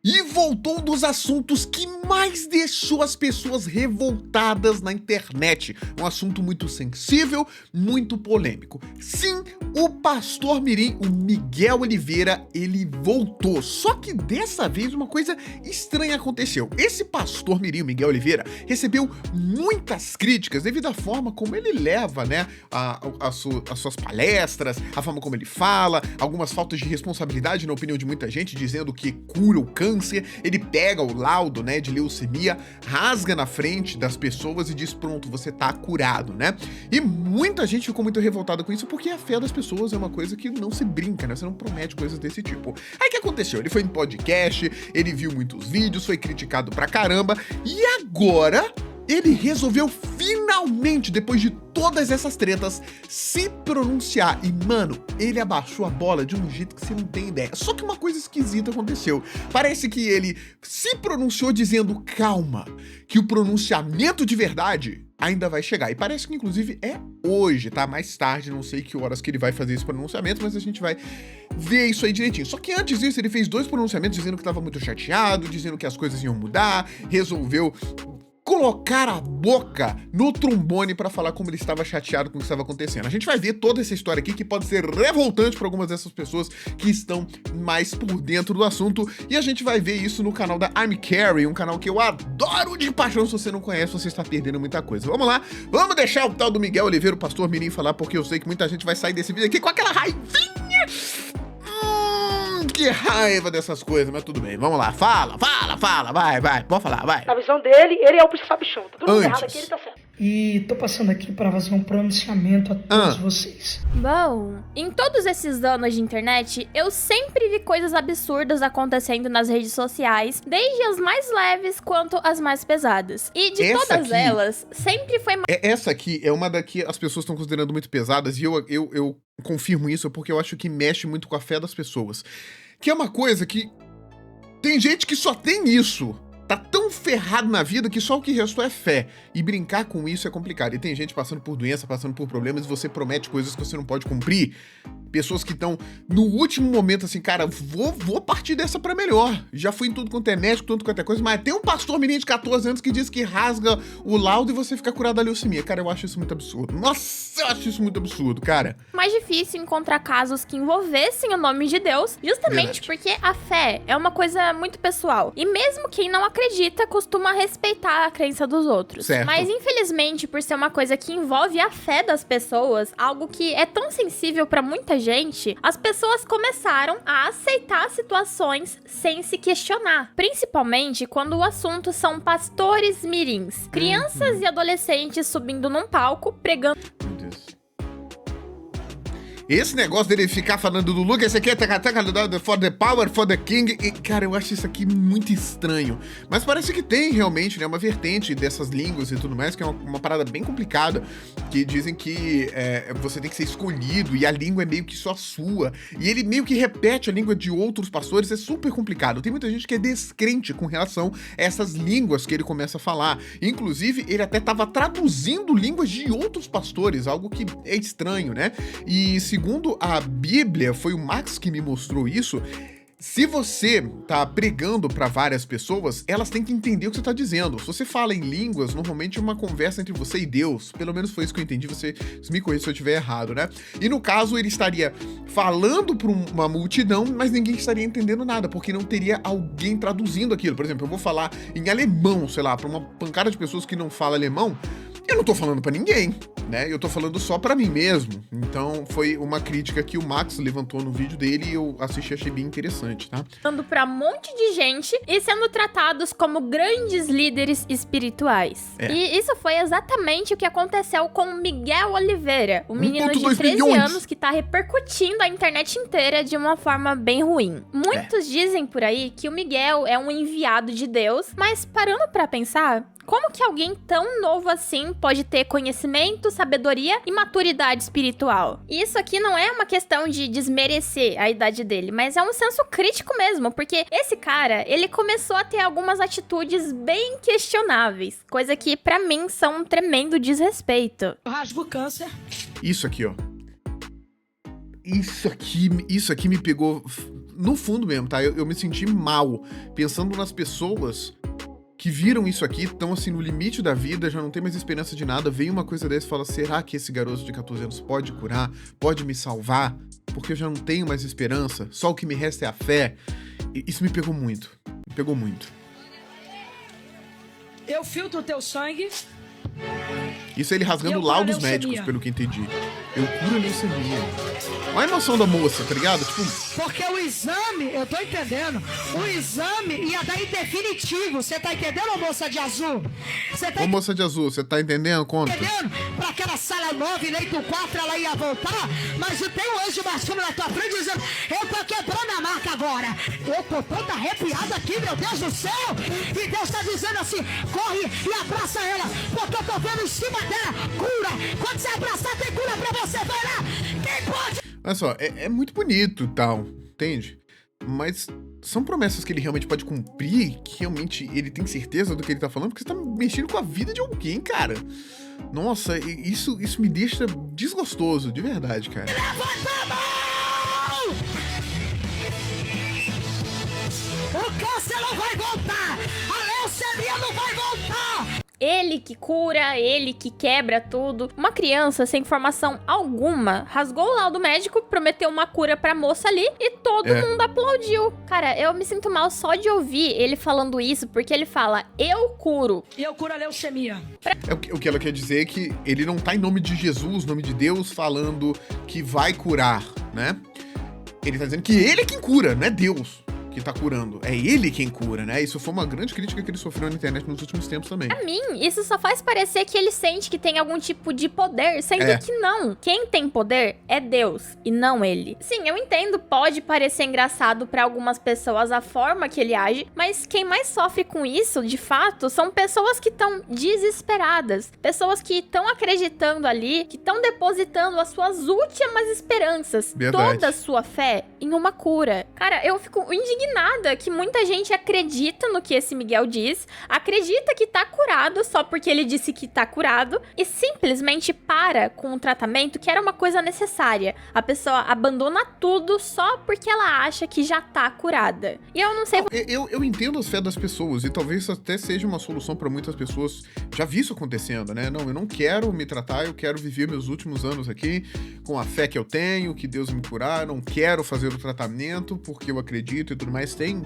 E voltou um dos assuntos que mais deixou as pessoas revoltadas na internet. Um assunto muito sensível, muito polêmico. Sim, o pastor mirim, o Miguel Oliveira, ele voltou. Só que dessa vez uma coisa estranha aconteceu. Esse pastor mirim, o Miguel Oliveira, recebeu muitas críticas devido à forma como ele leva, né, as suas palestras, a forma como ele fala, algumas faltas de responsabilidade na opinião de muita gente, dizendo que cura o câncer. Ele pega o laudo, né, de leucemia, rasga na frente das pessoas e diz, pronto, você tá curado, né? E muita gente ficou muito revoltada com isso, porque a fé das pessoas é uma coisa que não se brinca, né? Você não promete coisas desse tipo. Aí o que aconteceu? Ele foi em podcast, ele viu muitos vídeos, foi criticado pra caramba, e agora ele resolveu finalmente, depois de todas essas tretas, se pronunciar. E, mano, ele abaixou a bola de um jeito que você não tem ideia. Só que uma coisa esquisita aconteceu. Parece que ele se pronunciou dizendo, calma, que o pronunciamento de verdade ainda vai chegar. E parece que, inclusive, é hoje, tá? Mais tarde, não sei que horas que ele vai fazer esse pronunciamento, mas a gente vai ver isso aí direitinho. Só que antes disso, ele fez 2 pronunciamentos dizendo que tava muito chateado, dizendo que as coisas iam mudar, resolveu colocar a boca no trombone pra falar como ele estava chateado com o que estava acontecendo. A gente vai ver toda essa história aqui que pode ser revoltante para algumas dessas pessoas que estão mais por dentro do assunto, e a gente vai ver isso no canal da I'm Carrie, um canal que eu adoro de paixão. Se você não conhece, você está perdendo muita coisa. Vamos lá, vamos deixar o tal do Miguel Oliveira, o pastor mirim, falar, porque eu sei que muita gente vai sair desse vídeo aqui com aquela raivinha. Que raiva dessas coisas, mas tudo bem, vamos lá, fala, vai, pode falar, vai. Na visão dele, ele é o sabichão, tá tudo errado aqui, ele tá certo. E tô passando aqui para fazer um pronunciamento a todos vocês. Bom, em todos esses anos de internet, eu sempre vi coisas absurdas acontecendo nas redes sociais, desde as mais leves quanto as mais pesadas. E de todas elas, sempre foi... Essa aqui é uma da que as pessoas estão considerando muito pesadas, e eu confirmo isso porque eu acho que mexe muito com a fé das pessoas. Que é uma coisa que tem gente que só tem isso. Tá tão ferrado na vida que só o que restou é fé. E brincar com isso é complicado. E tem gente passando por doença, passando por problemas, e você promete coisas que você não pode cumprir. Pessoas que estão no último momento assim, cara, vou partir dessa pra melhor. Já fui em tudo quanto é médico, tudo quanto é coisa, mas tem um pastor menino de 14 anos que diz que rasga o laudo e você fica curado da leucemia. Cara, eu acho isso muito absurdo. Nossa, eu acho isso muito absurdo, cara. Mais difícil encontrar casos que envolvessem o nome de Deus, justamente porque a fé é uma coisa muito pessoal. E mesmo quem não acredita costuma respeitar a crença dos outros. Certo. Mas infelizmente, por ser uma coisa que envolve a fé das pessoas, algo que é tão sensível pra muita gente, as pessoas começaram a aceitar situações sem se questionar. Principalmente quando o assunto são pastores mirins. Crianças e adolescentes subindo num palco, pregando... Meu Deus. Esse negócio dele ficar falando do Luke, esse aqui é for the power, for the king, e, cara, eu acho isso aqui muito estranho. Mas parece que tem realmente, né, uma vertente dessas línguas e tudo mais, que é uma parada bem complicada, que dizem que você tem que ser escolhido, e a língua é meio que só sua, e ele meio que repete a língua de outros pastores, é super complicado. Tem muita gente que é descrente com relação a essas línguas que ele começa a falar. Inclusive, ele até tava traduzindo línguas de outros pastores, algo que é estranho, né? E segundo a Bíblia, foi o Max que me mostrou isso, se você tá pregando pra várias pessoas, elas têm que entender o que você tá dizendo. Se você fala em línguas, normalmente é uma conversa entre você e Deus. Pelo menos foi isso que eu entendi, você me corrija se eu estiver errado, né? E no caso, ele estaria falando pra uma multidão, mas ninguém estaria entendendo nada, porque não teria alguém traduzindo aquilo. Por exemplo, eu vou falar em alemão, sei lá, pra uma pancada de pessoas que não falam alemão, eu não tô falando pra ninguém, né? Eu tô falando só pra mim mesmo. Então, foi uma crítica que o Max levantou no vídeo dele e eu assisti e achei bem interessante, tá? Falando pra um monte de gente e sendo tratados como grandes líderes espirituais. E isso foi exatamente o que aconteceu com o Miguel Oliveira, o menino de 13 anos que tá repercutindo a internet inteira de uma forma bem ruim. Muitos dizem por aí que o Miguel é um enviado de Deus, mas parando pra pensar, como que alguém tão novo assim pode ter conhecimento, sabedoria e maturidade espiritual? E isso aqui não é uma questão de desmerecer a idade dele, mas é um senso crítico mesmo, porque esse cara, ele começou a ter algumas atitudes bem questionáveis, coisa que pra mim são um tremendo desrespeito. Eu rasgo o câncer. Isso aqui, ó. Isso aqui me pegou no fundo mesmo, tá? Eu me senti mal pensando nas pessoas que viram isso aqui, estão assim no limite da vida, já não tem mais esperança de nada, vem uma coisa dessa e fala, será que esse garoto de 14 anos pode curar? Pode me salvar? Porque eu já não tenho mais esperança, só o que me resta é a fé. Isso me pegou muito, Eu filtro o teu sangue. Isso é ele rasgando laudos médicos, pelo que entendi. Eu curo a leucemia. Olha a emoção da moça, tá ligado? Tipo... Porque o exame, eu tô entendendo, o exame ia dar em definitivo. Você tá entendendo, moça de azul? Ô, moça de azul, você tá entendendo? Conta. Entendendo? Pra aquela sala 9, leito 4, ela ia voltar, mas tem um anjo marchando na tua frente dizendo, eu tô quebrando a marca agora. Eu tô toda arrepiada aqui, meu Deus do céu. E Deus tá dizendo assim, corre e abraça ela, porque eu tô vendo em cima dela cura. Quando você abraçar, tem cura pra você, vai lá. Quem pode? Olha só, é muito bonito e tal, entende? Mas são promessas que ele realmente pode cumprir, que realmente ele tem certeza do que ele tá falando, porque você tá mexendo com a vida de alguém, cara. Nossa, isso me deixa desgostoso, de verdade, cara. Levanta a mão! O câncer não vai voltar! A leucemia não vai voltar! Ele que cura, ele que quebra tudo. Uma criança sem formação alguma rasgou o laudo médico, prometeu uma cura pra moça ali e todo mundo aplaudiu. Cara, eu me sinto mal só de ouvir ele falando isso, porque ele fala, eu curo. E eu curo a leucemia. O que ela quer dizer é que ele não tá em nome de Jesus, nome de Deus, falando que vai curar, né? Ele tá dizendo que ele é quem cura, não é Deus que tá curando. É ele quem cura, né? Isso foi uma grande crítica que ele sofreu na internet nos últimos tempos também. Pra mim, isso só faz parecer que ele sente que tem algum tipo de poder, sendo que não. Quem tem poder é Deus, e não ele. Sim, eu entendo, pode parecer engraçado pra algumas pessoas a forma que ele age, mas quem mais sofre com isso, de fato, são pessoas que estão desesperadas. Pessoas que estão acreditando ali, que estão depositando as suas últimas esperanças, toda a sua fé, em uma cura. Cara, eu fico indignada que muita gente acredita no que esse Miguel diz, acredita que tá curado só porque ele disse que tá curado e simplesmente para com o tratamento que era uma coisa necessária. A pessoa abandona tudo só porque ela acha que já tá curada. E eu não sei... Eu entendo as fé das pessoas e talvez até seja uma solução pra muitas pessoas. Já vi isso acontecendo, né? Não, eu não quero me tratar, eu quero viver meus últimos anos aqui com a fé que eu tenho, que Deus me curar, não quero fazer o tratamento porque eu acredito e tudo mais, tem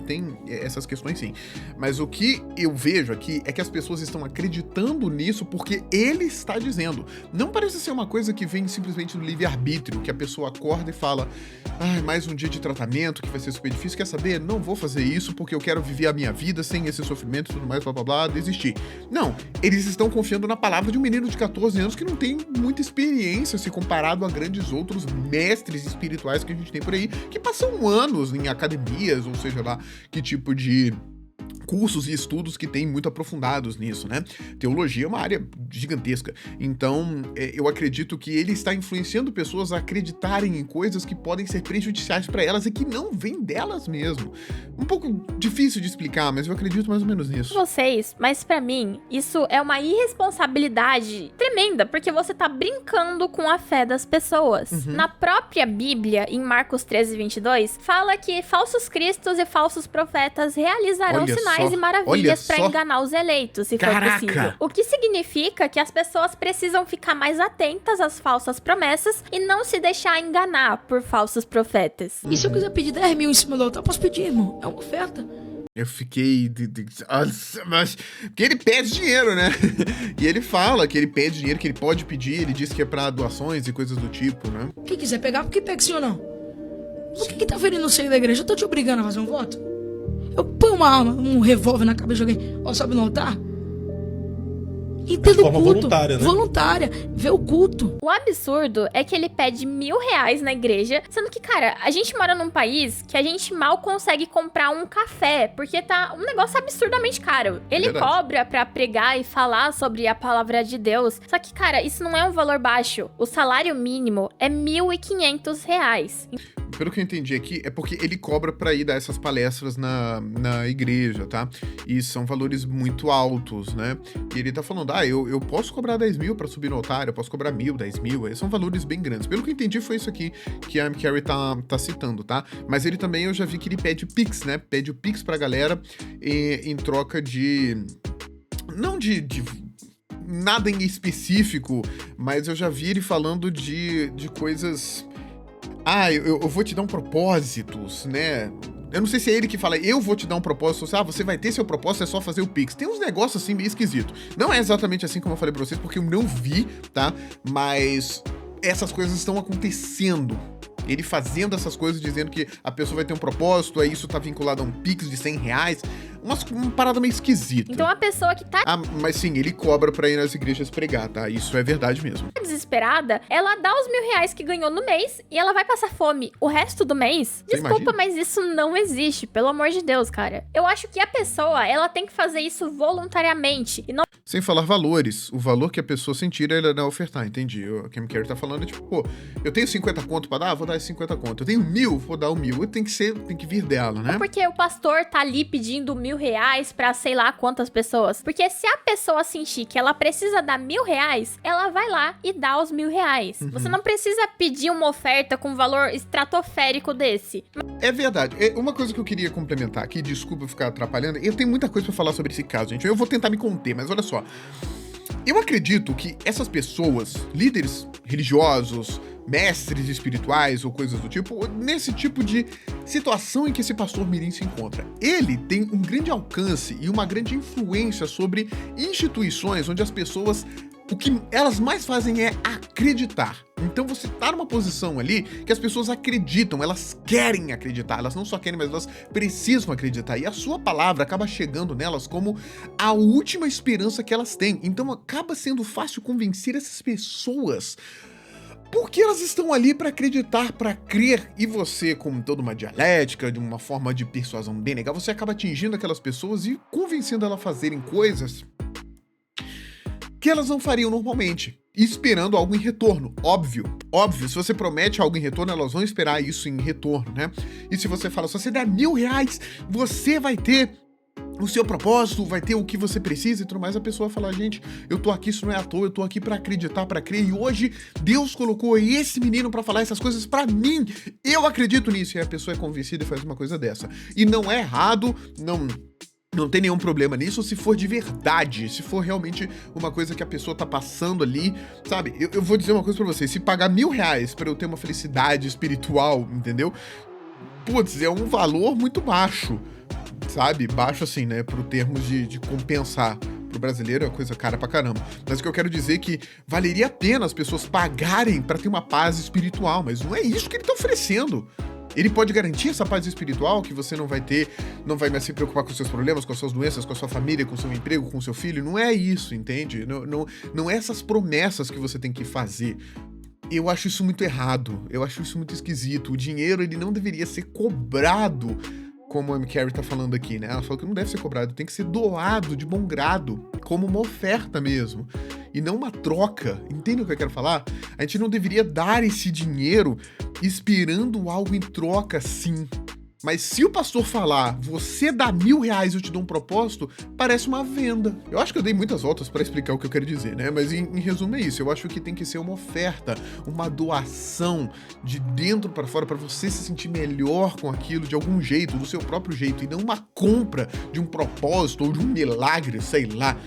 essas questões sim. Mas o que eu vejo aqui é que as pessoas estão acreditando nisso porque ele está dizendo. Não parece ser uma coisa que vem simplesmente do livre-arbítrio, que a pessoa acorda e fala, mais um dia de tratamento que vai ser super difícil, quer saber? Não vou fazer isso porque eu quero viver a minha vida sem esse sofrimento e tudo mais, blá blá blá, desistir. Não, eles estão confiando na palavra de um menino de 14 anos que não tem muita experiência se comparado a grandes outros mestres espirituais que a gente tem por aí, que passam anos em academias, ou seja lá, que tipo de cursos e estudos que tem muito aprofundados nisso, né? Teologia é uma área gigantesca. Então, eu acredito que ele está influenciando pessoas a acreditarem em coisas que podem ser prejudiciais para elas e que não vêm delas mesmo. Um pouco difícil de explicar, mas eu acredito mais ou menos nisso. Vocês, mas pra mim, isso é uma irresponsabilidade tremenda, porque você tá brincando com a fé das pessoas. Na própria Bíblia, em Marcos 13:22, fala que falsos cristos e falsos profetas realizarão sinais e maravilhas pra enganar os eleitos, se for possível. O que significa que as pessoas precisam ficar mais atentas às falsas promessas e não se deixar enganar por falsos profetas. E se eu quiser pedir 10 mil em cima do altar, eu posso pedir, irmão. É uma oferta. Eu fiquei... Mas... Porque ele pede dinheiro, né? E ele fala que ele pede dinheiro, que ele pode pedir, ele diz que é pra doações e coisas do tipo, né? Quem quiser pegar, porque pega sim ou não? O que tá ferindo o seio da igreja? Eu tô te obrigando a fazer um voto? Eu ponho uma arma, um revólver na cabeça de alguém, sobe no altar? Entendo o culto. Voluntária, né? Voluntária, vê o culto. O absurdo é que ele pede R$1.000 na igreja, sendo que, cara, a gente mora num país que a gente mal consegue comprar um café, porque tá um negócio absurdamente caro. Ele cobra pra pregar e falar sobre a palavra de Deus, só que, cara, isso não é um valor baixo. O salário mínimo é R$1.500. pelo que eu entendi aqui, é porque ele cobra pra ir dar essas palestras na igreja, tá? E são valores muito altos, né? E ele tá falando, eu posso cobrar 10 mil pra subir no altar, eu posso cobrar 1.000, 10 mil, são valores bem grandes. Pelo que eu entendi, foi isso aqui que a Carrie tá citando, tá? Mas ele também, eu já vi que ele pede Pix, né? Pede o Pix pra galera em troca de... Não de nada em específico, mas eu já vi ele falando de coisas... eu vou te dar propósitos, né? Eu não sei se é ele que fala, eu vou te dar um propósito, você vai ter seu propósito, é só fazer o Pix. Tem uns negócios assim meio esquisitos. Não é exatamente assim como eu falei pra vocês, porque eu não vi, tá? Mas essas coisas estão acontecendo. Ele fazendo essas coisas, dizendo que a pessoa vai ter um propósito, aí isso tá vinculado a um Pix de R$100. Uma parada meio esquisita. Então a pessoa que tá... mas sim, ele cobra pra ir nas igrejas pregar, tá? Isso é verdade mesmo. Desesperada, ela dá os R$1.000 que ganhou no mês e ela vai passar fome o resto do mês. Você Desculpa, imagina? mas isso não existe, pelo amor de Deus, cara. Eu acho que a pessoa, ela tem que fazer isso voluntariamente e não... Sem falar valores. O valor que a pessoa sentir, ela não ofertar, entendi. O que a Carrie tá falando é tipo, eu tenho 50 conto pra dar, vou dar 50 conto. Eu tenho 1.000, vou dar 1.000. Tem que vir dela, né? Porque o pastor tá ali pedindo R$1.000 pra sei lá quantas pessoas. Porque se a pessoa sentir que ela precisa dar R$1.000, ela vai lá e dá os R$1.000. Você não precisa pedir uma oferta com valor estratosférico desse. É verdade. Uma coisa que eu queria complementar aqui, desculpa ficar atrapalhando, eu tenho muita coisa pra falar sobre esse caso, gente. Eu vou tentar me conter, mas olha só. Eu acredito que essas pessoas, líderes religiosos, mestres espirituais ou coisas do tipo, nesse tipo de situação em que esse pastor Mirim se encontra, ele tem um grande alcance e uma grande influência sobre instituições onde as pessoas, o que elas mais fazem é acreditar. Então você tá numa posição ali que as pessoas acreditam, elas querem acreditar, elas não só querem, mas elas precisam acreditar. E a sua palavra acaba chegando nelas como a última esperança que elas têm. Então acaba sendo fácil convencer essas pessoas, porque elas estão ali para acreditar, para crer, e você, com toda uma dialética, de uma forma de persuasão bem legal, você acaba atingindo aquelas pessoas e convencendo elas a fazerem coisas que elas não fariam normalmente, esperando algo em retorno. Óbvio, se você promete algo em retorno, elas vão esperar isso em retorno, né? E se você fala, se você der R$1.000, você vai ter o seu propósito, vai ter o que você precisa e tudo mais, a pessoa fala, gente, eu tô aqui, isso não é à toa, eu tô aqui pra acreditar, pra crer, e hoje Deus colocou esse menino pra falar essas coisas pra mim, eu acredito nisso, e a pessoa é convencida e faz uma coisa dessa. E não é errado, não tem nenhum problema nisso se for de verdade, se for realmente uma coisa que a pessoa tá passando ali, sabe? Eu vou dizer uma coisa pra vocês, se pagar R$1.000 pra eu ter uma felicidade espiritual, entendeu? Putz, é um valor muito baixo, sabe? Baixo assim, né? Pro termos de compensar. Pro brasileiro é uma coisa cara pra caramba. Mas o que eu quero dizer é que valeria a pena as pessoas pagarem pra ter uma paz espiritual, mas não é isso que ele tá oferecendo. Ele pode garantir essa paz espiritual, que você não vai mais se preocupar com seus problemas, com as suas doenças, com a sua família, com o seu emprego, com o seu filho. Não é isso, entende? Não é essas promessas que você tem que fazer. Eu acho isso muito errado. Eu acho isso muito esquisito. O dinheiro, ele não deveria ser cobrado, como a Carrie tá falando aqui, né? Ela falou que não deve ser cobrado, tem que ser doado de bom grado, como uma oferta mesmo, e não uma troca. Entende o que eu quero falar? A gente não deveria dar esse dinheiro esperando algo em troca, sim. Mas se o pastor falar, você dá R$1.000 e eu te dou um propósito, parece uma venda. Eu acho que eu dei muitas voltas para explicar o que eu quero dizer, né? Mas em resumo é isso. Eu acho que tem que ser uma oferta, uma doação de dentro para fora para você se sentir melhor com aquilo de algum jeito, do seu próprio jeito, e não uma compra de um propósito ou de um milagre, sei lá.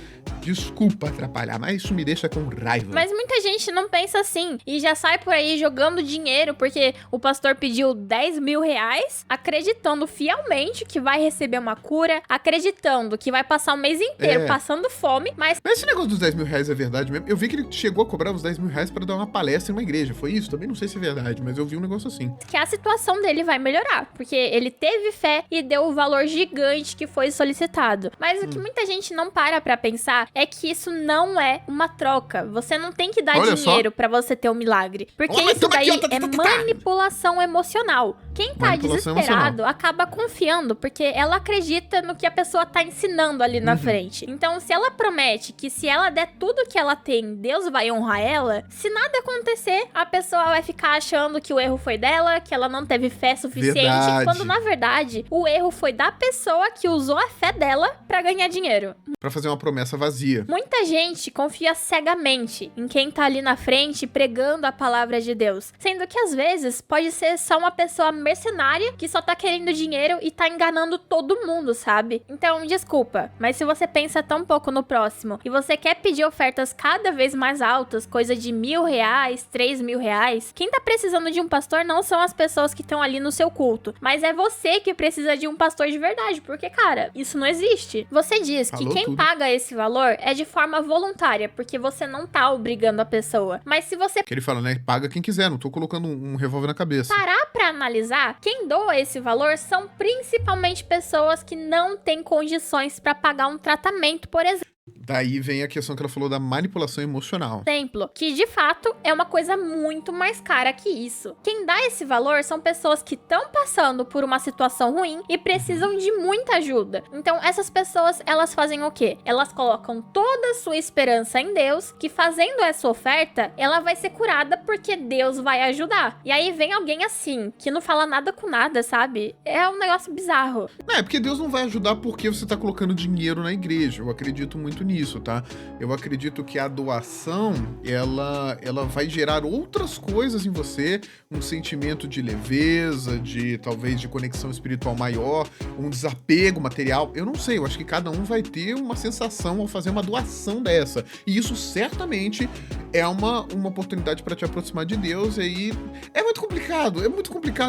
Desculpa atrapalhar, mas isso me deixa com raiva. Mas muita gente não pensa assim e já sai por aí jogando dinheiro porque o pastor pediu R$10.000, acreditando fielmente que vai receber uma cura, acreditando que vai passar o mês inteiro passando fome, mas esse negócio dos R$10.000 é verdade mesmo? Eu vi que ele chegou a cobrar os R$10.000 pra dar uma palestra em uma igreja, foi isso? Também não sei se é verdade, mas eu vi um negócio assim. Que a situação dele vai melhorar, porque ele teve fé e deu o valor gigante que foi solicitado. Mas o que muita gente não para pra pensar é que isso não é uma troca. Você não tem que dar dinheiro pra você ter um milagre. Porque isso daí é manipulação emocional. Quem tá desesperado acaba confiando, porque ela acredita no que a pessoa tá ensinando ali na frente. Então, se ela promete que se ela der tudo que ela tem, Deus vai honrar ela, se nada acontecer, a pessoa vai ficar achando que o erro foi dela, que ela não teve fé suficiente, quando na verdade, o erro foi da pessoa que usou a fé dela pra ganhar dinheiro. Pra fazer uma promessa vazia. Muita gente confia cegamente em quem tá ali na frente pregando a palavra de Deus, sendo que às vezes pode ser só uma pessoa mercenária que só tá querendo dinheiro e tá enganando todo mundo, sabe? Então, desculpa, mas se você pensa tão pouco no próximo e você quer pedir ofertas cada vez mais altas, coisa de R$1.000, R$3.000, quem tá precisando de um pastor não são as pessoas que estão ali no seu culto, mas é você que precisa de um pastor de verdade, porque, cara, isso não existe. Você diz que quem paga esse valor é de forma voluntária, porque você não tá obrigando a pessoa, mas se você... Que ele fala, né? Paga quem quiser, não tô colocando um revólver na cabeça. Parar pra analisar, quem doa esse valor são principalmente pessoas que não têm condições pra pagar um tratamento, por exemplo. Daí vem a questão que ela falou da manipulação emocional. Exemplo, que de fato é uma coisa muito mais cara que isso. Quem dá esse valor são pessoas que estão passando por uma situação ruim e precisam de muita ajuda. Então essas pessoas, elas fazem o quê? Elas colocam toda a sua esperança em Deus, que fazendo essa oferta, ela vai ser curada porque Deus vai ajudar. E aí vem alguém assim, que não fala nada com nada, sabe? É um negócio bizarro. Não, é porque Deus não vai ajudar porque você tá colocando dinheiro na igreja. Eu acredito muito nisso, tá? Eu acredito que a doação, ela vai gerar outras coisas em você, um sentimento de leveza, de talvez de conexão espiritual maior, um desapego material, eu não sei, eu acho que cada um vai ter uma sensação ao fazer uma doação dessa, e isso certamente é uma oportunidade para te aproximar de Deus, e aí é muito complicado,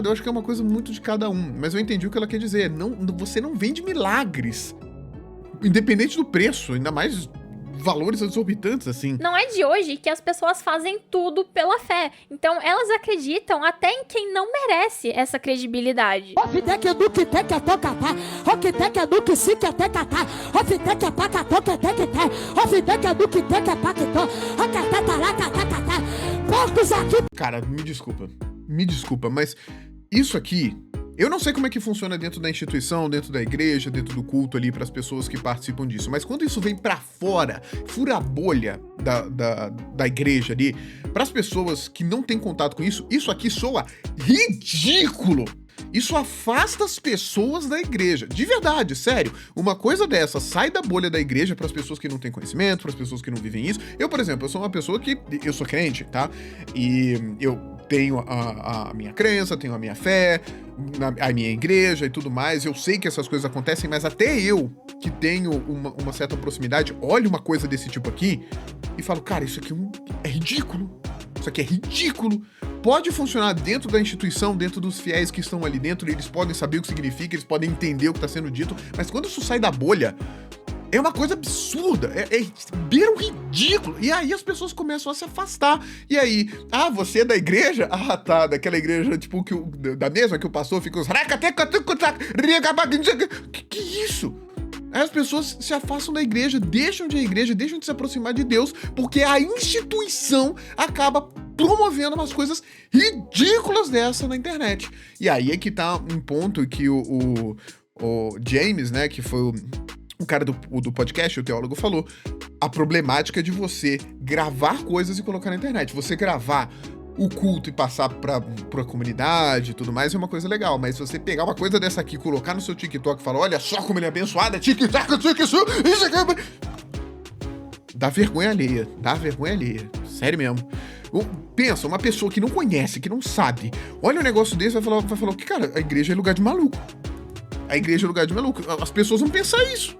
eu acho que é uma coisa muito de cada um, mas eu entendi o que ela quer dizer, você não vende milagres, independente do preço, ainda mais valores exorbitantes, assim. Não é de hoje que as pessoas fazem tudo pela fé. Então, elas acreditam até em quem não merece essa credibilidade. Cara, me desculpa, mas isso aqui... Eu não sei como é que funciona dentro da instituição, dentro da igreja, dentro do culto ali para as pessoas que participam disso, mas quando isso vem para fora, fura a bolha da igreja ali, para as pessoas que não têm contato com isso, isso aqui soa ridículo. Isso afasta as pessoas da igreja. De verdade, sério. Uma coisa dessa sai da bolha da igreja para as pessoas que não têm conhecimento, para as pessoas que não vivem isso. Eu, por exemplo, eu sou uma pessoa que... Eu sou crente, tá? E eu tenho a minha crença, tenho a minha fé, a minha igreja e tudo mais. Eu sei que essas coisas acontecem, mas até eu, que tenho uma certa proximidade, olho uma coisa desse tipo aqui e falo, cara, isso aqui é ridículo. Isso aqui é ridículo. Pode funcionar dentro da instituição, dentro dos fiéis que estão ali dentro, eles podem saber o que significa, eles podem entender o que está sendo dito, mas quando isso sai da bolha, é uma coisa absurda, beira um ridículo, e aí as pessoas começam a se afastar, e aí, você é da igreja? Tá, daquela igreja, tipo, da mesma que o pastor fica os... Que isso? Aí as pessoas se afastam da igreja, deixam de se aproximar de Deus, porque a instituição acaba promovendo umas coisas ridículas dessa na internet. E aí é que tá um ponto que o James, né, que foi o cara do podcast, o teólogo, falou, a problemática de você gravar coisas e colocar na internet. Você gravar o culto e passar pra comunidade e tudo mais é uma coisa legal, mas se você pegar uma coisa dessa aqui e colocar no seu TikTok e falar, olha só como ele é abençoado, dá vergonha alheia, sério mesmo. Pensa, uma pessoa que não conhece, que não sabe, olha um negócio desse, vai falar que, cara, a igreja é lugar de maluco. As pessoas vão pensar isso.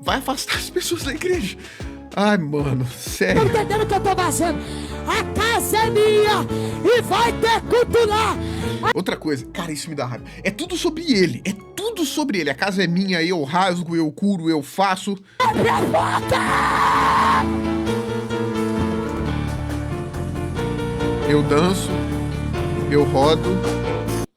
Vai afastar as pessoas da igreja. Ai, mano, sério. Tô entendendo o que eu tô fazendo. A casa é minha e vai ter culto lá. Outra coisa, cara, isso me dá raiva. É tudo sobre ele. A casa é minha, eu rasgo, eu curo, eu faço. Abre a porta! Eu danço, eu rodo.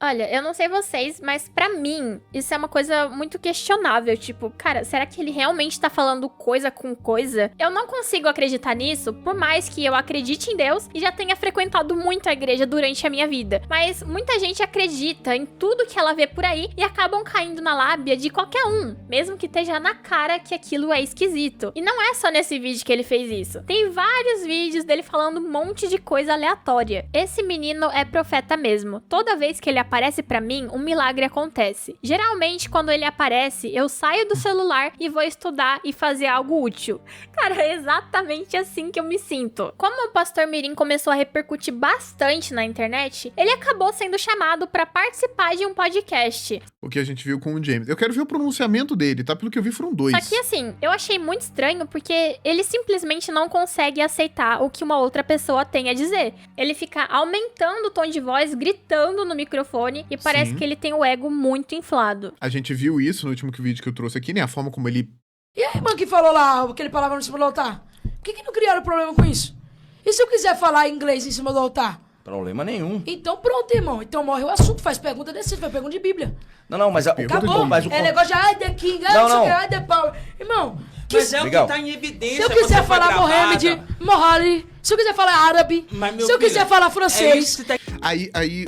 Olha, eu não sei vocês, mas pra mim, isso é uma coisa muito questionável. Tipo, cara, será que ele realmente tá falando coisa com coisa? Eu não consigo acreditar nisso, por mais que eu acredite em Deus e já tenha frequentado muito a igreja durante a minha vida. Mas muita gente acredita em tudo que ela vê por aí e acabam caindo na lábia de qualquer um, mesmo que esteja na cara que aquilo é esquisito. E não é só nesse vídeo que ele fez isso. Tem vários vídeos dele falando um monte de coisa aleatória. Esse menino é profeta mesmo. Toda vez que ele aparece pra mim, um milagre acontece. Geralmente, quando ele aparece, eu saio do celular e vou estudar e fazer algo útil. Cara, é exatamente assim que eu me sinto. Como o pastor Mirim começou a repercutir bastante na internet, ele acabou sendo chamado pra participar de um podcast. O que a gente viu com o James. Eu quero ver o pronunciamento dele, tá? Pelo que eu vi, foram 2. Só que assim, eu achei muito estranho porque ele simplesmente não consegue aceitar o que uma outra pessoa tem a dizer. Ele fica aumentando o tom de voz, gritando no microfone e parece que ele tem o ego muito inflado. A gente viu isso no último vídeo que eu trouxe aqui, né? A forma como ele... E a irmã que falou lá aquele palavra no cima do altar? Por que não criaram problema com isso? E se eu quiser falar inglês em cima do altar? Problema nenhum. Então pronto, irmão. Então morre o assunto. Faz pergunta decente, faz pergunta de Bíblia. Não, mas... Acabou. Mas é negócio de ai, the king, ai, não sei o que, ai, the power. Irmão... Mas é legal. o que tá em evidência. Se eu quiser falar Mohamed, Mohali, se eu quiser falar árabe, se eu quiser falar francês... Aí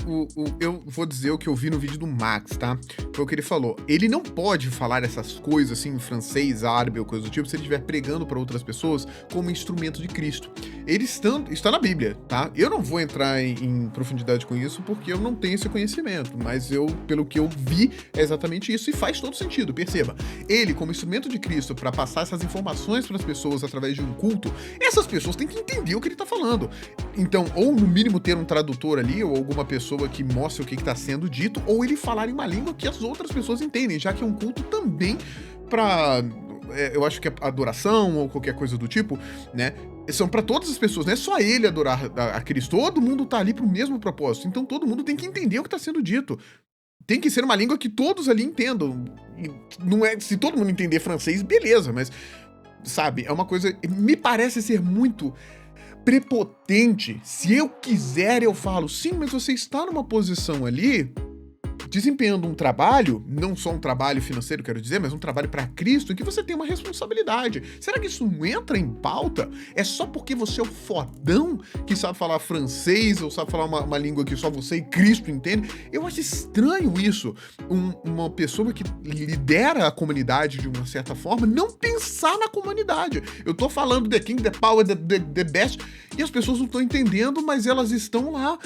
eu vou dizer o que eu vi no vídeo do Max, tá? Foi o que ele falou. Ele não pode falar essas coisas assim, em francês, árabe ou coisa do tipo, se ele estiver pregando para outras pessoas como instrumento de Cristo. Ele está na Bíblia, tá? Eu não vou entrar em profundidade com isso porque eu não tenho esse conhecimento, mas pelo que eu vi, é exatamente isso e faz todo sentido, perceba. Ele, como instrumento de Cristo, para passar essas informações para as pessoas através de um culto, essas pessoas têm que entender o que ele tá falando. Então, ou no mínimo ter um tradutor ali, ou alguma pessoa que mostre o que está sendo dito, ou ele falar em uma língua que as outras pessoas entendem, já que é um culto também para, eu acho que é adoração ou qualquer coisa do tipo, né? São para todas as pessoas, não é só ele adorar a Cristo, todo mundo tá ali pro mesmo propósito, então todo mundo tem que entender o que tá sendo dito. Tem que ser uma língua que todos ali entendam. Não é, se todo mundo entender francês, beleza, mas, sabe, é uma coisa, me parece ser muito prepotente. Se eu quiser, eu falo, sim, mas você está numa posição ali, desempenhando um trabalho, não só um trabalho financeiro, quero dizer, mas um trabalho para Cristo, em que você tem uma responsabilidade. Será que isso não entra em pauta? É só porque você é o fodão que sabe falar francês ou sabe falar uma língua que só você e Cristo entendem? Eu acho estranho isso. Uma pessoa que lidera a comunidade de uma certa forma não pensar na comunidade. Eu tô falando the king, the power, the best, e as pessoas não estão entendendo, mas elas estão lá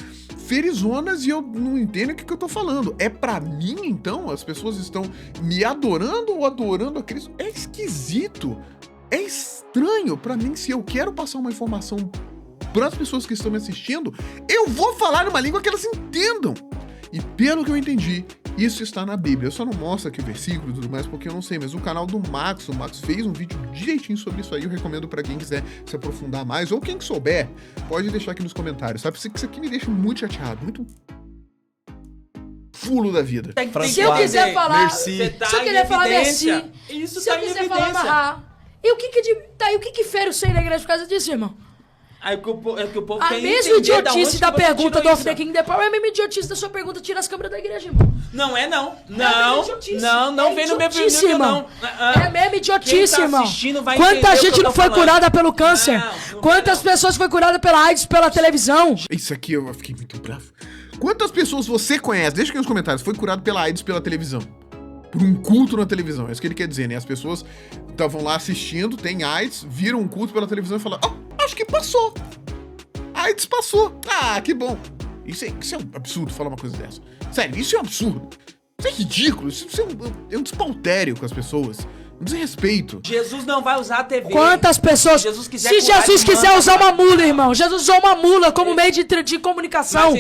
ferizonas e eu não entendo o que eu tô falando. É pra mim, então? As pessoas estão me adorando ou adorando a Cristo? É esquisito. É estranho pra mim. Se eu quero passar uma informação pras pessoas que estão me assistindo, eu vou falar uma língua que elas entendam. E pelo que eu entendi, isso está na Bíblia. Eu só não mostro aqui o versículo e tudo mais porque eu não sei, mas o canal do Max, o Max fez um vídeo direitinho sobre isso aí. Eu recomendo pra quem quiser se aprofundar mais, ou quem souber, pode deixar aqui nos comentários, sabe? Isso aqui me deixa muito chateado, muito fulo da vida. Se eu quiser falar, se eu quiser falar merci, isso se eu quiser falar marrar, e o que que fere o seio da igreja por causa disso, irmão? Aí que o povo a mesma idiotice da pergunta do Off the King the Power é a mesma idiotice da sua pergunta, tira as câmeras da igreja, irmão. Não é não. Não vem no meu vídeo, não. É a mesma idiotice, irmão. Quanta gente não foi curada pelo câncer? Quantas pessoas foi curada pela AIDS pela televisão? Isso aqui eu fiquei muito bravo. Quantas pessoas você conhece, deixa aqui nos comentários, foi curado pela AIDS pela televisão? Por um culto na televisão, é isso que ele quer dizer, né? As pessoas estavam lá assistindo, tem AIDS, viram um culto pela televisão e falaram, acho que passou. A AIDS passou. Ah, que bom. Isso é um absurdo falar uma coisa dessa. Sério, isso é um absurdo. Isso é ridículo, isso é um despautério com as pessoas. Um desrespeito. Jesus não vai usar a TV. Quantas pessoas... Se Jesus quiser usar uma mula, irmão. Jesus usou uma mula como meio de comunicação.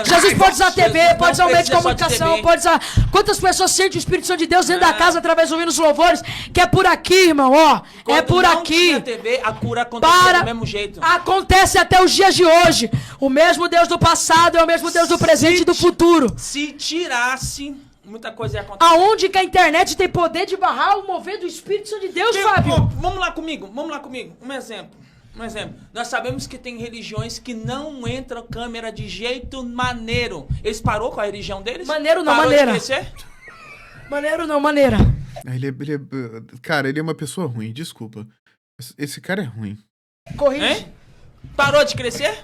Jesus pode usar a TV, pode usar o meio de comunicação, pode usar... Quantas pessoas sentem o Espírito Santo de Deus dentro da casa através do hino dos louvores? Que é por aqui, irmão, ó. É por aqui. Na TV, a cura acontece do mesmo jeito. Acontece até os dias de hoje. O mesmo Deus do passado é o mesmo Deus do presente e do futuro. Se tirasse... Muita coisa ia acontecer. Aonde que a internet tem poder de barrar o mover do Espírito Santo de Deus, Fábio? Vamos lá comigo. Um Um exemplo. Nós sabemos que tem religiões que não entram câmera de jeito maneiro. Eles parou com a religião deles? Maneiro não, parou maneira. De crescer? Maneiro não, maneira. Cara, ele é uma pessoa ruim, desculpa. Esse cara é ruim. Corrige. Hein? Parou de crescer?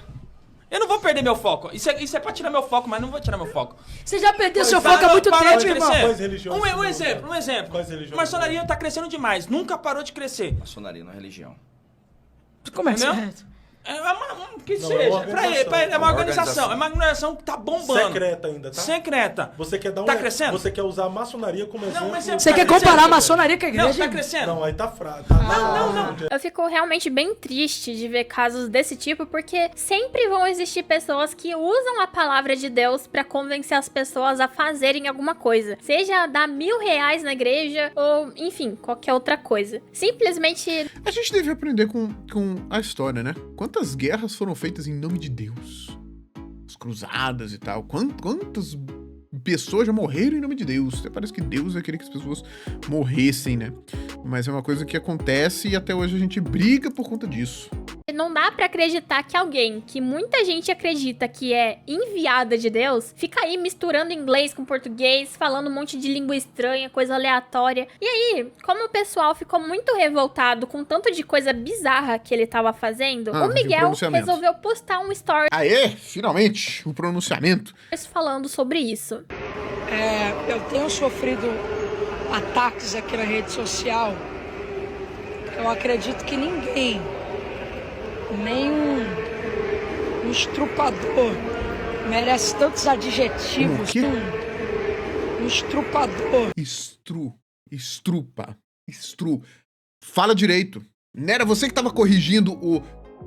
Eu não vou perder meu foco. Isso é pra tirar meu foco, mas não vou tirar meu foco. Você já perdeu seu foco há muito tempo, irmão. Um exemplo. Maçonaria tá crescendo demais. Nunca parou de crescer. Maçonaria não é religião. Como é que Que seja. Pra ele é uma organização. É uma organização que tá bombando. Secreta ainda, tá? Secreta. Você quer dar Tá crescendo? Você quer usar a maçonaria como exemplo. Você quer comparar a maçonaria com a igreja? Não, tá crescendo. Não, aí tá fraco. Não. Eu fico realmente bem triste de ver casos desse tipo, porque sempre vão existir pessoas que usam a palavra de Deus pra convencer as pessoas a fazerem alguma coisa. Seja dar R$1.000 na igreja, ou, enfim, qualquer outra coisa. Simplesmente... A gente deve aprender com a história, né? Quantas guerras foram feitas em nome de Deus? As cruzadas e tal. Quantas pessoas já morreram em nome de Deus? Até parece que Deus queria que as pessoas morressem, né? Mas é uma coisa que acontece e até hoje a gente briga por conta disso. Não dá pra acreditar que alguém que muita gente acredita que é enviada de Deus fica aí misturando inglês com português, falando um monte de língua estranha, coisa aleatória. E aí, como o pessoal ficou muito revoltado com tanto de coisa bizarra que ele tava fazendo, o Miguel resolveu postar um story. Aê, finalmente, o pronunciamento. Falando sobre isso. Eu tenho sofrido ataques aqui na rede social. Eu acredito que ninguém, nem um estrupador, merece tantos adjetivos. O quê? Um estrupador. Estrupa. Fala direito. Nera, você que tava corrigindo o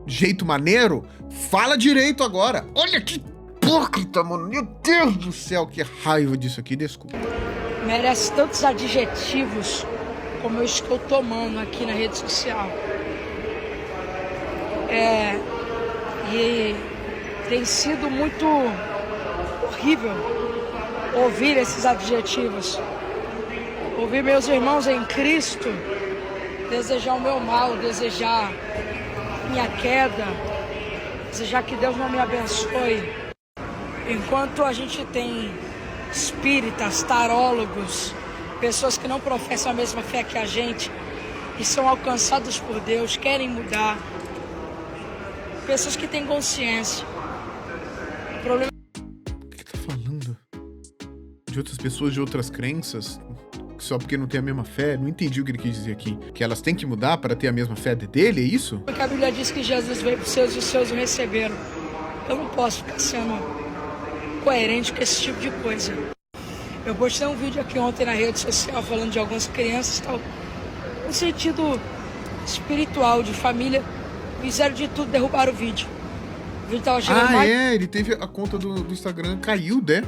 jeito maneiro, fala direito agora. Olha que hipócrita, mano. Meu Deus do céu, que raiva disso aqui, desculpa. Merece tantos adjetivos como eu estou tomando aqui na rede social. E tem sido muito horrível ouvir esses adjetivos. Ouvir meus irmãos em Cristo desejar o meu mal, desejar minha queda, desejar que Deus não me abençoe. Enquanto a gente tem espíritas, tarólogos, pessoas que não professam a mesma fé que a gente e são alcançados por Deus, querem mudar, pessoas que têm consciência. O problema... O que tá falando? De outras pessoas de outras crenças? Só porque não tem a mesma fé? Não entendi o que ele quis dizer aqui. Que elas têm que mudar para ter a mesma fé dele, é isso? Porque a Bíblia diz que Jesus veio para os seus e os seus o receberam. Eu não posso ficar sendo coerente com esse tipo de coisa. Eu postei um vídeo aqui ontem na rede social falando de algumas crianças e tal, no sentido espiritual, de família. Fizeram de tudo, derrubaram o vídeo. O vídeo tava chegando mais... ele teve a conta do Instagram, caiu, né?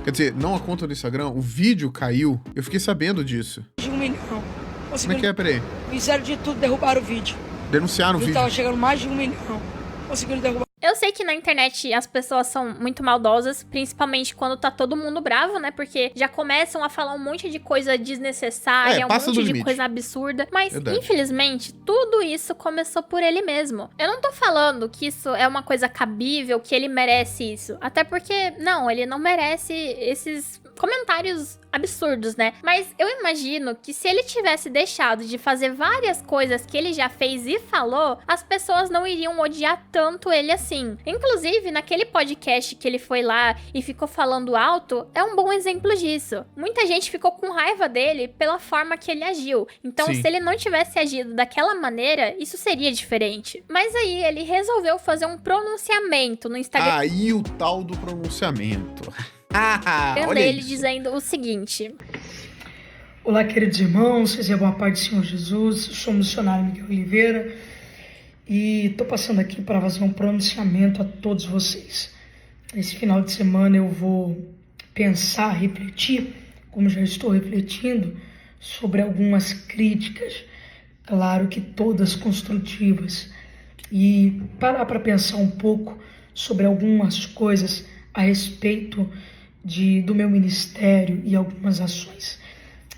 Quer dizer, não a conta do Instagram, o vídeo caiu. Eu fiquei sabendo disso. De 1 milhão. Como é que é? Peraí. Fizeram de tudo, derrubaram o vídeo. Denunciaram o vídeo. Tava chegando mais de 1 milhão. Conseguiram derrubar. Eu sei que na internet as pessoas são muito maldosas, principalmente quando tá todo mundo bravo, né? Porque já começam a falar um monte de coisa desnecessária, um monte de coisa absurda. Mas, infelizmente, tudo isso começou por ele mesmo. Eu não tô falando que isso é uma coisa cabível, que ele merece isso. Até porque, não, ele não merece esses comentários absurdos, né? Mas eu imagino que se ele tivesse deixado de fazer várias coisas que ele já fez e falou, as pessoas não iriam odiar tanto ele assim. Inclusive, naquele podcast que ele foi lá e ficou falando alto, é um bom exemplo disso. Muita gente ficou com raiva dele pela forma que ele agiu. Então, se ele não tivesse agido daquela maneira, isso seria diferente. Mas aí, ele resolveu fazer um pronunciamento no Instagram. Aí o tal do pronunciamento. Olha ele dizendo o seguinte: olá, queridos irmãos, seja boa paz do Senhor Jesus. Eu sou o missionário Miguel Oliveira e tô passando aqui para fazer um pronunciamento a todos vocês. Esse final de semana eu vou pensar, refletir, como já estou refletindo, sobre algumas críticas, claro que todas construtivas, e parar para pensar um pouco sobre algumas coisas a respeito do meu ministério e algumas ações.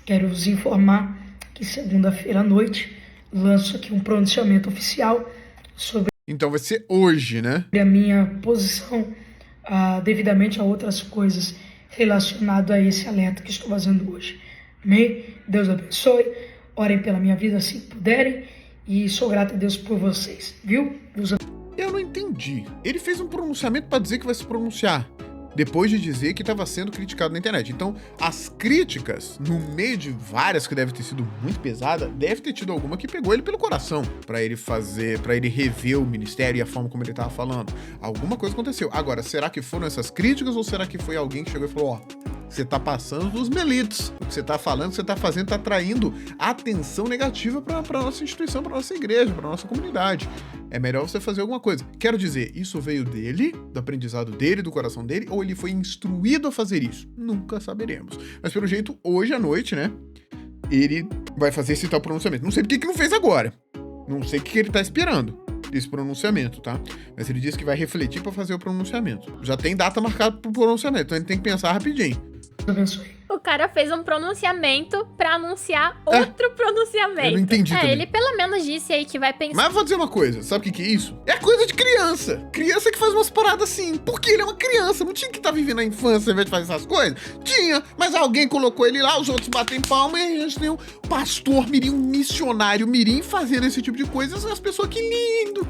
Quero vos informar que segunda-feira à noite lanço aqui um pronunciamento oficial sobre Então vai ser hoje, né? a minha posição devidamente a outras coisas relacionadas a esse alerta que estou fazendo hoje. Amém? Deus abençoe. Orem pela minha vida assim que puderem. E sou grato a Deus por vocês, viu? Deus abençoe. Eu não entendi. Ele fez um pronunciamento pra dizer que vai se pronunciar, depois de dizer que estava sendo criticado na internet. Então, as críticas, no meio de várias que devem ter sido muito pesadas, deve ter tido alguma que pegou ele pelo coração pra ele rever o ministério e a forma como ele tava falando. Alguma coisa aconteceu. Agora, será que foram essas críticas ou será que foi alguém que chegou e falou, você tá passando dos melitos. O que você tá falando, o que você tá fazendo, tá atraindo atenção negativa pra nossa instituição, pra nossa igreja, pra nossa comunidade. É melhor você fazer alguma coisa. Quero dizer, isso veio dele, do aprendizado dele, do coração dele, ou ele foi instruído a fazer isso? Nunca saberemos. Mas pelo jeito, hoje à noite, né, ele vai fazer esse tal pronunciamento. Não sei porque que não fez agora. Não sei o que ele tá esperando desse pronunciamento, tá? Mas ele disse que vai refletir pra fazer o pronunciamento. Já tem data marcada pro pronunciamento, então ele tem que pensar rapidinho. O cara fez um pronunciamento pra anunciar outro pronunciamento. Eu não entendi também. Ele pelo menos disse aí que vai pensar. Mas eu vou dizer uma coisa, sabe o que é isso? É coisa de criança. Criança que faz umas paradas assim. Porque ele é uma criança, não tinha que estar vivendo a infância ao invés de fazer essas coisas? Tinha, mas alguém colocou ele lá, os outros batem palma e a gente tem um pastor mirim, um missionário mirim fazendo esse tipo de coisa. As pessoas, que lindo.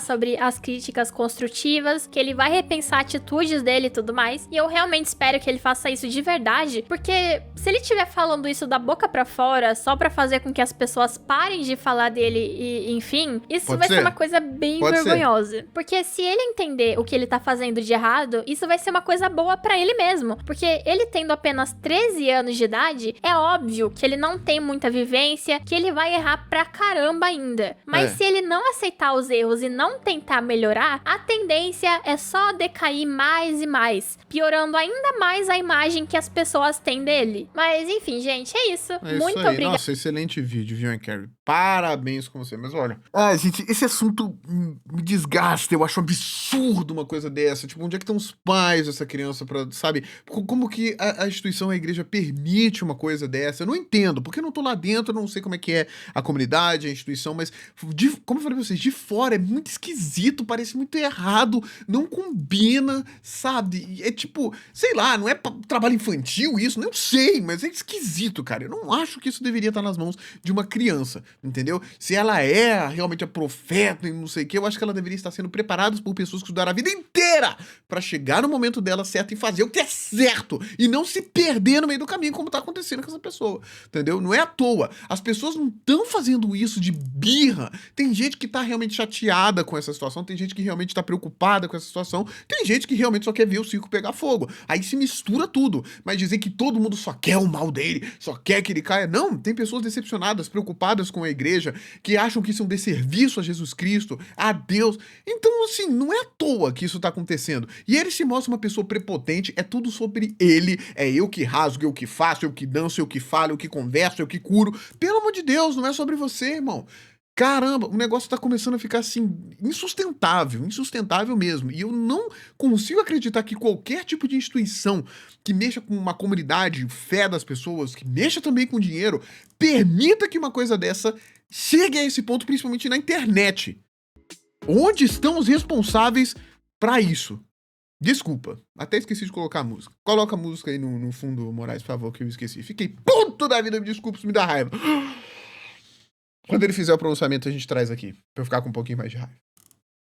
Sobre as críticas construtivas, que ele vai repensar atitudes dele e tudo mais. E eu realmente espero que ele faça isso de verdade, porque se ele estiver falando isso da boca pra fora, só pra fazer com que as pessoas parem de falar dele e, enfim, isso vai ser uma coisa bem vergonhosa. Porque se ele entender o que ele tá fazendo de errado, isso vai ser uma coisa boa pra ele mesmo. Porque ele tendo apenas 13 anos de idade, é óbvio que ele não tem muita vivência, que ele vai errar pra caramba ainda. Mas se ele não aceitar os erros e não tentar melhorar, a tendência é só decair mais e mais, piorando ainda mais a imagem que as pessoas têm dele. Mas enfim, gente, é isso. Muito obrigada. Nossa, excelente vídeo, viu, Carrie? Parabéns com você. Mas olha, gente, esse assunto me desgasta. Eu acho um absurdo uma coisa dessa. Tipo, onde é que estão os pais dessa criança pra, sabe? Como que a instituição, a igreja permite uma coisa dessa? Eu não entendo, porque eu não tô lá dentro, eu não sei como é que é a comunidade, a instituição, mas como eu falei pra vocês, de fora é muito esquisito, parece muito errado, não combina, sabe? É tipo, sei lá, não é trabalho infantil isso, não sei, mas é esquisito, cara. Eu não acho que isso deveria estar nas mãos de uma criança, entendeu? Se ela é realmente a profeta e não sei o que, eu acho que ela deveria estar sendo preparada por pessoas que estudaram a vida inteira pra chegar no momento dela certo e fazer o que é certo e não se perder no meio do caminho como tá acontecendo com essa pessoa, entendeu? Não é à toa. As pessoas não estão fazendo isso de birra. Tem gente que tá realmente chateada com essa situação, tem gente que realmente tá preocupada com essa situação, tem gente que realmente só quer ver o circo pegar fogo. Aí se mistura tudo, mas dizer que todo mundo só quer o mal dele, só quer que ele caia, não, tem pessoas decepcionadas, preocupadas com a igreja, que acham que isso é um desserviço a Jesus Cristo, a Deus. Então, assim, não é à toa que isso tá acontecendo. E ele se mostra uma pessoa prepotente, é tudo sobre ele, é eu que rasgo, eu que faço, eu que danço, eu que falo, eu que converso, eu que curo. Pelo amor de Deus, não é sobre você, irmão. Caramba, o negócio tá começando a ficar assim, insustentável mesmo. E eu não consigo acreditar que qualquer tipo de instituição que mexa com uma comunidade, fé das pessoas, que mexa também com dinheiro, permita que uma coisa dessa chegue a esse ponto, principalmente na internet. Onde estão os responsáveis pra isso? Desculpa, até esqueci de colocar a música. Coloca a música aí no fundo, Moraes, por favor, que eu esqueci. Fiquei puto da vida, me desculpa, isso me dá raiva. Quando ele fizer o pronunciamento, a gente traz aqui, pra eu ficar com um pouquinho mais de raiva.